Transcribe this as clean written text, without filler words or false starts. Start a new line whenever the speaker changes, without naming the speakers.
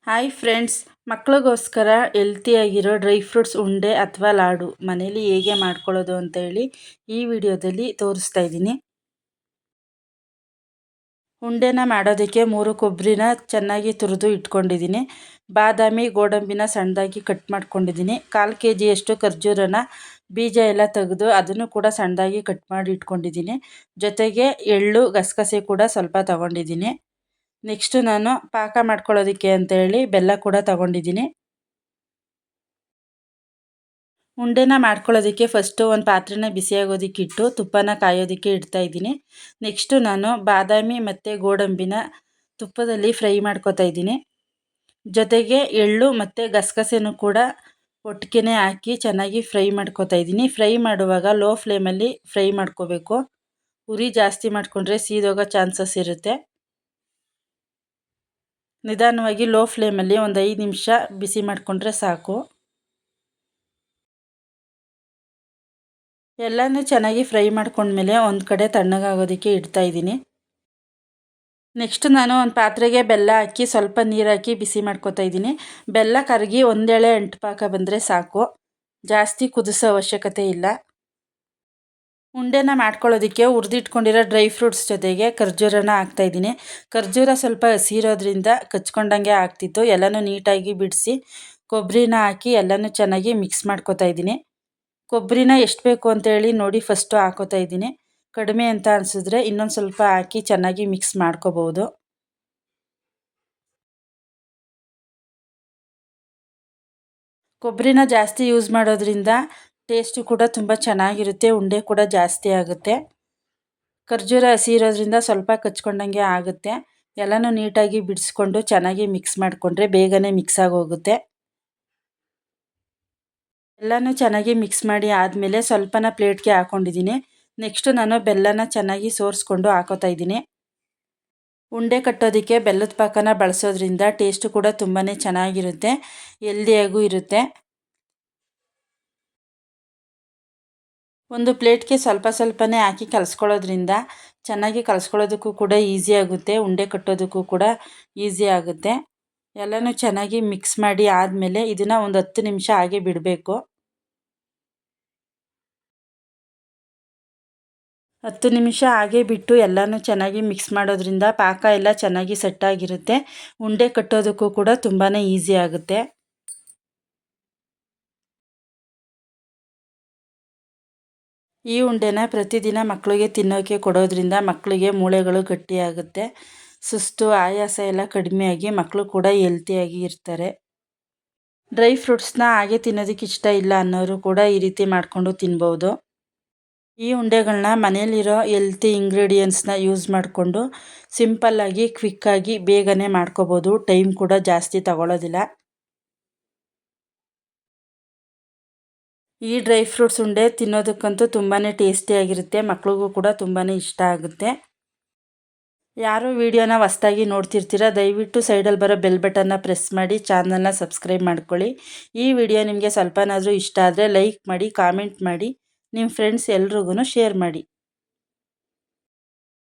Hi friends, ಮಕ್ಕಳಿಗೋಸ್ಕರ ಹೆಲ್ತಿಯಾಗಿರೋ dry fruits ಉಂಡೆ ಅಥವಾ ಲಾಡು ಮನೇಲಿ ಹೇಗೆ ಮಾಡ್ಕೊಳ್ಳೋದು ಅಂತ ಹೇಳಿ ಈ ವಿಡಿಯೋದಲ್ಲಿ ತೋರಿಸ್ತಾ ಇದ್ದೀನಿ. ಉಂಡೆನ ಮಾಡೋದಕ್ಕೆ 3 ಕೊಬ್ಬರಿನ ಚೆನ್ನಾಗಿ ತುರಿದು ಇಟ್ಕೊಂಡಿದ್ದೀನಿ. ಬಾದಾಮಿ ಗೋಡಂಬಿನ ಸಣ್ಣದಾಗಿ ಕಟ್ ಮಾಡ್ಕೊಂಡಿದ್ದೀನಿ. 1/4 kg ಖರ್ಜೂರನ ಬೀಜ ಎಲ್ಲ ತೆಗೆದು ಅದನ್ನು ಕೂಡ ಸಣ್ಣದಾಗಿ ಕಟ್ ಮಾಡಿ ಇಟ್ಕೊಂಡಿದ್ದೀನಿ. ಜೊತೆಗೆ ಎಳ್ಳು ಗಸಗಸೆ ಕೂಡ ಸ್ವಲ್ಪ ತಗೊಂಡಿದ್ದೀನಿ. ನೆಕ್ಸ್ಟ್ ನಾನು ಪಾಕ ಮಾಡ್ಕೊಳ್ಳೋದಕ್ಕೆ ಅಂತೇಳಿ ಬೆಲ್ಲ ಕೂಡ ತಗೊಂಡಿದ್ದೀನಿ. ಉಂಡೆನ ಮಾಡ್ಕೊಳ್ಳೋದಕ್ಕೆ ಫಸ್ಟು ಒಂದು ಪಾತ್ರೆನ ಬಿಸಿಯಾಗೋದಕ್ಕೆ ಇಟ್ಟು ತುಪ್ಪನ ಕಾಯೋದಕ್ಕೆ ಇಡ್ತಾ ಇದ್ದೀನಿ. ನೆಕ್ಸ್ಟು ನಾನು ಬಾದಾಮಿ ಮತ್ತು ಗೋಡಂಬಿನ ತುಪ್ಪದಲ್ಲಿ ಫ್ರೈ ಮಾಡ್ಕೊತಾ ಇದ್ದೀನಿ. ಜೊತೆಗೆ ಎಳ್ಳು ಮತ್ತು ಗಸಗಸೆನೂ ಕೂಡ ಒಟ್ಟಿಗೆ ಹಾಕಿ ಚೆನ್ನಾಗಿ ಫ್ರೈ ಮಾಡ್ಕೊತಾ ಇದ್ದೀನಿ. ಫ್ರೈ ಮಾಡುವಾಗ ಲೋ ಫ್ಲೇಮಲ್ಲಿ ಫ್ರೈ ಮಾಡ್ಕೋಬೇಕು. ಉರಿ ಜಾಸ್ತಿ ಮಾಡಿಕೊಂಡ್ರೆ ಸೀದೋಗೋ ಚಾನ್ಸಸ್ ಇರುತ್ತೆ. ನಿಧಾನವಾಗಿ ಲೋ ಫ್ಲೇಮಲ್ಲಿ ಒಂದು 5 ನಿಮಿಷ ಬಿಸಿ ಮಾಡಿಕೊಂಡ್ರೆ ಸಾಕು. ಎಲ್ಲನೂ ಚೆನ್ನಾಗಿ ಫ್ರೈ ಮಾಡ್ಕೊಂಡ್ಮೇಲೆ ಒಂದು ಕಡೆ ತಣ್ಣಗಾಗೋದಕ್ಕೆ ಇಡ್ತಾ ಇದ್ದೀನಿ. ನೆಕ್ಸ್ಟ್ ನಾನು ಒಂದು ಪಾತ್ರೆಗೆ ಬೆಲ್ಲ ಹಾಕಿ ಸ್ವಲ್ಪ ನೀರು ಹಾಕಿ ಬಿಸಿ ಮಾಡ್ಕೊತಾ ಇದ್ದೀನಿ. ಬೆಲ್ಲ ಕರಗಿ ಒಂದೆಳೆ ಅಂಟು ಪಾಕ ಬಂದರೆ ಸಾಕು, ಜಾಸ್ತಿ ಕುದಿಸೋ ಅವಶ್ಯಕತೆ ಇಲ್ಲ. ಉಂಡೆನ ಮಾಡ್ಕೊಳ್ಳೋದಕ್ಕೆ ಹುರಿದಿಟ್ಕೊಂಡಿರೋ ಡ್ರೈ ಫ್ರೂಟ್ಸ್ ಜೊತೆಗೆ ಖರ್ಜೂರನ ಹಾಕ್ತಾಯಿದ್ದೀನಿ. ಖರ್ಜೂರ ಸ್ವಲ್ಪ ಹಸಿರೋದ್ರಿಂದ ಕಚ್ಕೊಂಡಂಗೆ ಆಗ್ತಿತ್ತು. ಎಲ್ಲನೂ ನೀಟಾಗಿ ಬಿಡಿಸಿ ಕೊಬ್ಬರಿನ ಹಾಕಿ ಎಲ್ಲನೂ ಚೆನ್ನಾಗಿ ಮಿಕ್ಸ್ ಮಾಡ್ಕೊತಾ ಇದ್ದೀನಿ. ಕೊಬ್ಬರಿನ ಎಷ್ಟು ಬೇಕು ಅಂತೇಳಿ ನೋಡಿ ಫಸ್ಟು ಹಾಕೋತಾ ಇದ್ದೀನಿ. ಕಡಿಮೆ ಅಂತ ಅನಿಸಿದ್ರೆ ಇನ್ನೊಂದು ಸ್ವಲ್ಪ ಹಾಕಿ ಚೆನ್ನಾಗಿ ಮಿಕ್ಸ್ ಮಾಡ್ಕೋಬೋದು. ಕೊಬ್ಬರಿನ ಜಾಸ್ತಿ ಯೂಸ್ ಮಾಡೋದ್ರಿಂದ ಟೇಸ್ಟು ಕೂಡ ತುಂಬ ಚೆನ್ನಾಗಿರುತ್ತೆ, ಉಂಡೆ ಕೂಡ ಜಾಸ್ತಿ ಆಗುತ್ತೆ. ಖರ್ಜೂರ ಹಸಿ ಇರೋದ್ರಿಂದ ಸ್ವಲ್ಪ ಕಚ್ಕೊಂಡಂಗೆ ಆಗುತ್ತೆ. ಎಲ್ಲನೂ ನೀಟಾಗಿ ಬಿಡಿಸ್ಕೊಂಡು ಚೆನ್ನಾಗಿ ಮಿಕ್ಸ್ ಮಾಡಿಕೊಂಡ್ರೆ ಬೇಗನೆ ಮಿಕ್ಸ್ ಆಗೋಗುತ್ತೆ. ಎಲ್ಲನೂ ಚೆನ್ನಾಗಿ ಮಿಕ್ಸ್ ಮಾಡಿ ಆದಮೇಲೆ ಸ್ವಲ್ಪನ ಪ್ಲೇಟ್ಗೆ ಹಾಕ್ಕೊಂಡಿದ್ದೀನಿ. ನೆಕ್ಸ್ಟು ನಾನು ಬೆಲ್ಲನ ಚೆನ್ನಾಗಿ ಸೋರಿಸ್ಕೊಂಡು ಹಾಕೋತಾ ಇದ್ದೀನಿ. ಉಂಡೆ ಕಟ್ಟೋದಕ್ಕೆ ಬೆಲ್ಲದ ಪಾಕನ ಬಳಸೋದ್ರಿಂದ ಟೇಸ್ಟು ಕೂಡ ತುಂಬಾ ಚೆನ್ನಾಗಿರುತ್ತೆ, ಹೆಲ್ದಿಯಾಗೂ ಇರುತ್ತೆ. ಒಂದು ಪ್ಲೇಟ್ಗೆ ಸ್ವಲ್ಪ ಸ್ವಲ್ಪನೇ ಹಾಕಿ ಕಲಿಸ್ಕೊಳ್ಳೋದ್ರಿಂದ ಚೆನ್ನಾಗಿ ಕಲಿಸ್ಕೊಳ್ಳೋದಕ್ಕೂ ಕೂಡ ಈಸಿ ಆಗುತ್ತೆ, ಉಂಡೆ ಕಟ್ಟೋದಕ್ಕೂ ಕೂಡ ಈಸಿ ಆಗುತ್ತೆ. ಎಲ್ಲನೂ ಚೆನ್ನಾಗಿ ಮಿಕ್ಸ್ ಮಾಡಿ ಆದಮೇಲೆ ಇದನ್ನು ಒಂದು 10 ನಿಮಿಷ ಹಾಗೆ ಬಿಡಬೇಕು. 10 ನಿಮಿಷ ಹಾಗೆ ಬಿಟ್ಟು ಎಲ್ಲನೂ ಚೆನ್ನಾಗಿ ಮಿಕ್ಸ್ ಮಾಡೋದ್ರಿಂದ ಪಾಕ ಎಲ್ಲ ಚೆನ್ನಾಗಿ ಸೆಟ್ಟಾಗಿರುತ್ತೆ. ಉಂಡೆ ಕಟ್ಟೋದಕ್ಕೂ ಕೂಡ ತುಂಬಾ ಈಸಿ ಆಗುತ್ತೆ. ಈ ಉಂಡೆನ ಪ್ರತಿದಿನ ಮಕ್ಕಳಿಗೆ ತಿನ್ನೋಕ್ಕೆ ಕೊಡೋದ್ರಿಂದ ಮಕ್ಕಳಿಗೆ ಮೂಳೆಗಳು ಗಟ್ಟಿಯಾಗುತ್ತೆ, ಸುಸ್ತು ಆಯಾಸ ಎಲ್ಲ ಕಡಿಮೆಯಾಗಿ ಮಕ್ಕಳು ಕೂಡ ಹೆಲ್ತಿಯಾಗಿ ಇರ್ತಾರೆ. ಡ್ರೈ ಫ್ರೂಟ್ಸ್ನ ಹಾಗೆ ತಿನ್ನೋದಕ್ಕೆ ಇಷ್ಟ ಇಲ್ಲ ಅನ್ನೋರು ಕೂಡ ಈ ರೀತಿ ಮಾಡಿಕೊಂಡು ತಿನ್ಬೋದು. ಈ ಉಂಡೆಗಳನ್ನ ಮನೇಲಿರೋ ಹೆಲ್ತಿ ಇಂಗ್ರೀಡಿಯೆಂಟ್ಸ್ನ ಯೂಸ್ ಮಾಡಿಕೊಂಡು ಸಿಂಪಲ್ಲಾಗಿ ಕ್ವಿಕ್ಕಾಗಿ ಬೇಗನೆ ಮಾಡ್ಕೋಬೋದು. ಟೈಮ್ ಕೂಡ ಜಾಸ್ತಿ ತಗೊಳ್ಳೋದಿಲ್ಲ. ಈ ಡ್ರೈ ಫ್ರೂಟ್ಸ್ ಉಂಡೆ ತಿನ್ನೋದಕ್ಕಂತೂ ತುಂಬಾ ಟೇಸ್ಟಿಯಾಗಿರುತ್ತೆ, ಮಕ್ಳಿಗೂ ಕೂಡ ತುಂಬಾ ಇಷ್ಟ ಆಗುತ್ತೆ. ಯಾರು ವಿಡಿಯೋನ ಹೊಸ್ದಾಗಿ ನೋಡ್ತಿರ್ತೀರ ದಯವಿಟ್ಟು ಸೈಡಲ್ಲಿ ಬರೋ ಬೆಲ್ ಬಟನ್ನ ಪ್ರೆಸ್ ಮಾಡಿ ಚಾನಲ್ನ ಸಬ್ಸ್ಕ್ರೈಬ್ ಮಾಡ್ಕೊಳ್ಳಿ. ಈ ವಿಡಿಯೋ ನಿಮಗೆ ಸ್ವಲ್ಪನಾದರೂ ಇಷ್ಟ ಆದರೆ ಲೈಕ್ ಮಾಡಿ, ಕಾಮೆಂಟ್ ಮಾಡಿ, ನಿಮ್ಮ ಫ್ರೆಂಡ್ಸ್ ಎಲ್ರಿಗೂ ಶೇರ್ ಮಾಡಿ.